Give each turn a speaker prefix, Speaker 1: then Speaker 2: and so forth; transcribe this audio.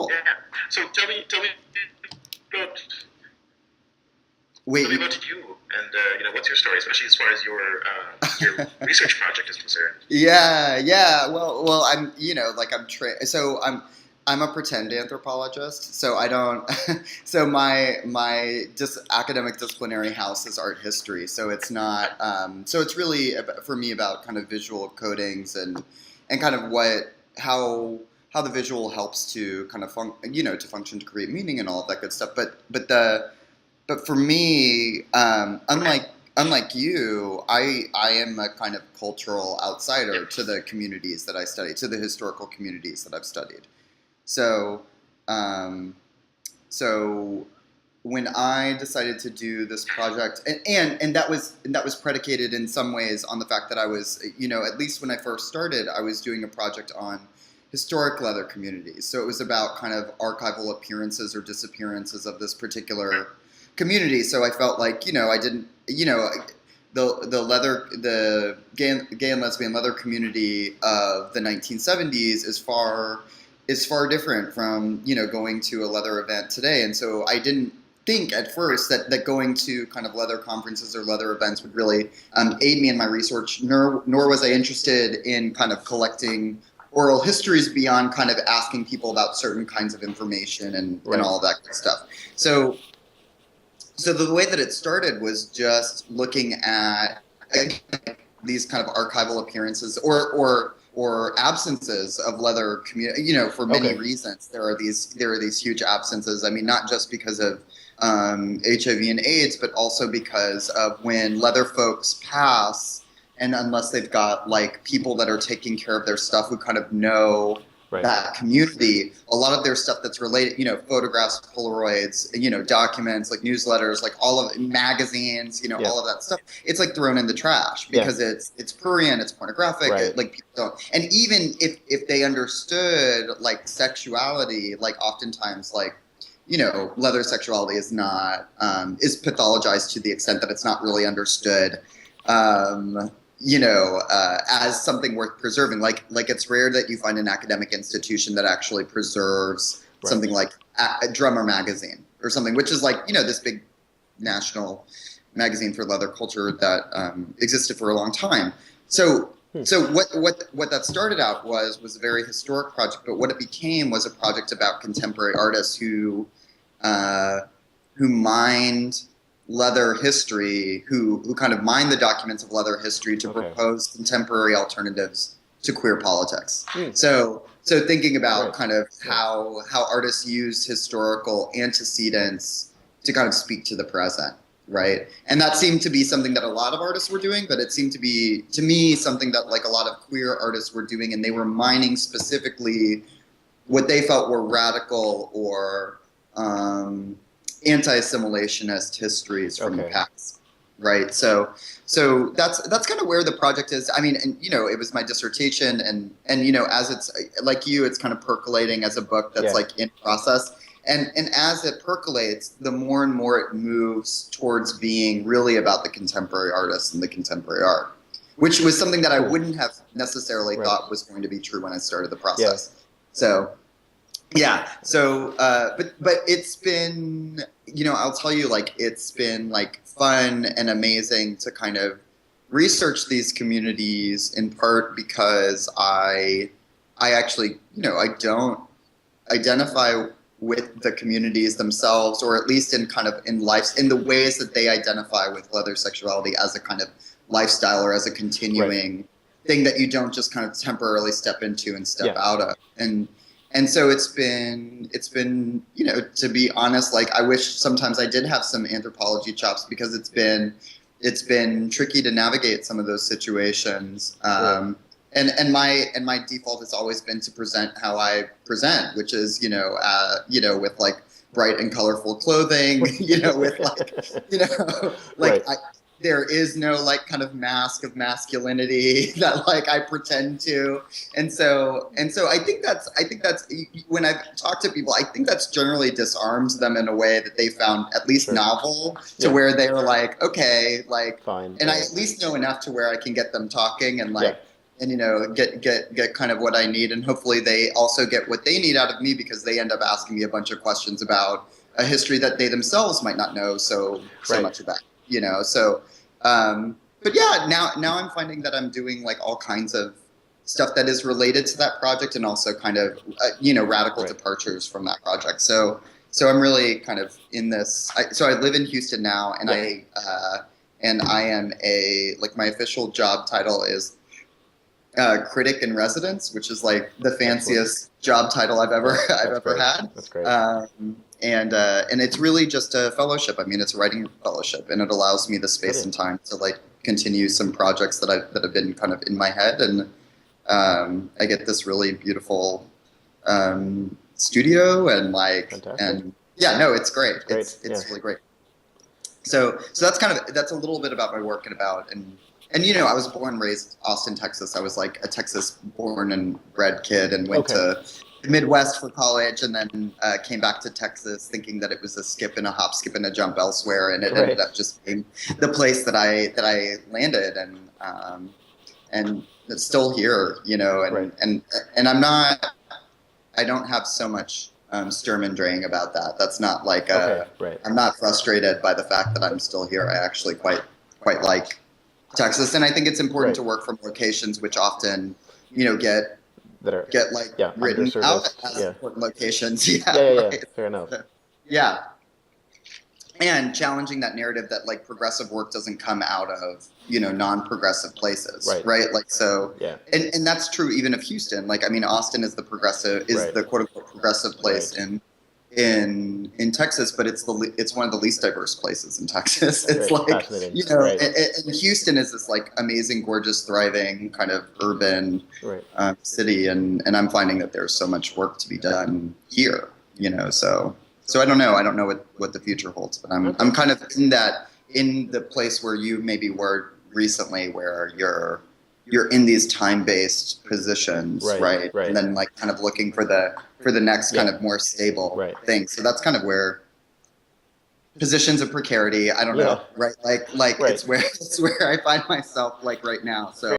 Speaker 1: Cool.
Speaker 2: Yeah. So tell me about
Speaker 1: Wait,
Speaker 2: tell me about you, and what's your story, especially as far as your research project is concerned.
Speaker 1: yeah. Well, I'm, like I'm a pretend anthropologist. So I don't. So my just academic disciplinary house is art history. So it's not. So it's really for me about kind of visual codings and kind of how the visual helps to kind of to function, to create meaning and all of that good stuff. But for me, unlike you, I am a kind of cultural outsider to the communities that I study, to the historical communities that I've studied. So, um, so when I decided to do this project, and that was predicated in some ways on the fact that I was, at least when I first started, I was doing a project on historic leather communities. So it was about kind of archival appearances or disappearances of this particular community. So I felt like, I didn't, the gay and lesbian leather community of the 1970s is far different from, going to a leather event today. And so I didn't think at first that going to kind of leather conferences or leather events would really aid me in my research, nor was I interested in kind of collecting oral histories beyond kind of asking people about certain kinds of information and all of that good stuff. So the way that it started was just looking at these kind of archival appearances or absences of leather community. For many reasons, there are these huge absences. I mean, not just because of HIV and AIDS, but also because of when leather folks pass, and unless they've got like people that are taking care of their stuff who kind of know that community, a lot of their stuff that's related, photographs, Polaroids, documents, like newsletters, like all of magazines, all of that stuff, it's like thrown in the trash because it's prurient, it's pornographic, like people don't. And even if they understood like sexuality, like oftentimes like, leather sexuality is not, is pathologized to the extent that it's not really understood. As something worth preserving. Like it's rare that you find an academic institution that actually preserves something like a Drummer magazine or something, which is like, this big national magazine for leather culture that existed for a long time. So what that started out was a very historic project, but what it became was a project about contemporary artists who mined leather history, who kind of mine the documents of leather history to propose contemporary alternatives to queer politics. So thinking about kind of how artists use historical antecedents to kind of speak to the present, right? And that seemed to be something that a lot of artists were doing, but it seemed to be, to me, something that like a lot of queer artists were doing, and they were mining specifically what they felt were radical or anti-assimilationist histories from the past, right? So that's kind of where the project is. I mean, and it was my dissertation, and as it's like it's kind of percolating as a book that's like in process. And as it percolates, the more and more it moves towards being really about the contemporary artists and the contemporary art, which was something that I wouldn't have necessarily thought was going to be true when I started the process. So. Yeah. So, but it's been, I'll tell you, like, it's been like fun and amazing to kind of research these communities, in part because I actually, I don't identify with the communities themselves, or at least in kind of in the ways that they identify with leather sexuality as a kind of lifestyle or as a continuing thing that you don't just kind of temporarily step into and step out of. And so it's been, to be honest, like I wish sometimes I did have some anthropology chops, because it's been tricky to navigate some of those situations. And my default has always been to present how I present, which is, with like bright and colorful clothing, with like, there is no like kind of mask of masculinity that like I pretend to. And so I think that's when I've talked to people, I think that's generally disarms them in a way that they found at least novel, to where they're like, okay, like, fine, and I at least know enough to where I can get them talking, and like, and get kind of what I need, and hopefully they also get what they need out of me, because they end up asking me a bunch of questions about a history that they themselves might not know so much about. So but yeah, now I'm finding that I'm doing like all kinds of stuff that is related to that project, and also kind of radical departures from that project. So I'm really kind of in this. So I live in Houston now, and I am my official job title is critic in residence, which is like the fanciest job title I've ever had.
Speaker 3: That's great.
Speaker 1: And it's really just a fellowship. I mean, it's a writing fellowship, and it allows me the space and time to like continue some projects that have been kind of in my head, and I get this really beautiful studio, and it's great. It's really great. So that's a little bit about my work and I was born and raised Austin, Texas. I was like a Texas born and bred kid, and went to the Midwest for college, and then came back to Texas thinking that it was a skip and a hop, skip and a jump elsewhere, and it ended up just being the place that I landed, and it's still here, and I don't have so much Sturm and Drang about that. That's not like I'm not frustrated by the fact that I'm still here. I actually quite like Texas, and I think it's important to work from locations which often get written out as important locations.
Speaker 3: Fair enough.
Speaker 1: Yeah. And challenging that narrative that like progressive work doesn't come out of non-progressive places, right? Like so, and that's true even of Houston. Like I mean, Austin is the quote unquote progressive place in Texas, but it's one of the least diverse places in Texas. It's like and Houston is this like amazing, gorgeous, thriving kind of urban city, and I'm finding that there's so much work to be done here. So I don't know. I don't know what the future holds, but I'm kind of in the place where you maybe were recently, where you're in these time-based positions, right? And then like kind of looking for the next kind of more stable thing. So that's kind of where positions of precarity. I don't know, right? Like it's where I find myself like right now. So.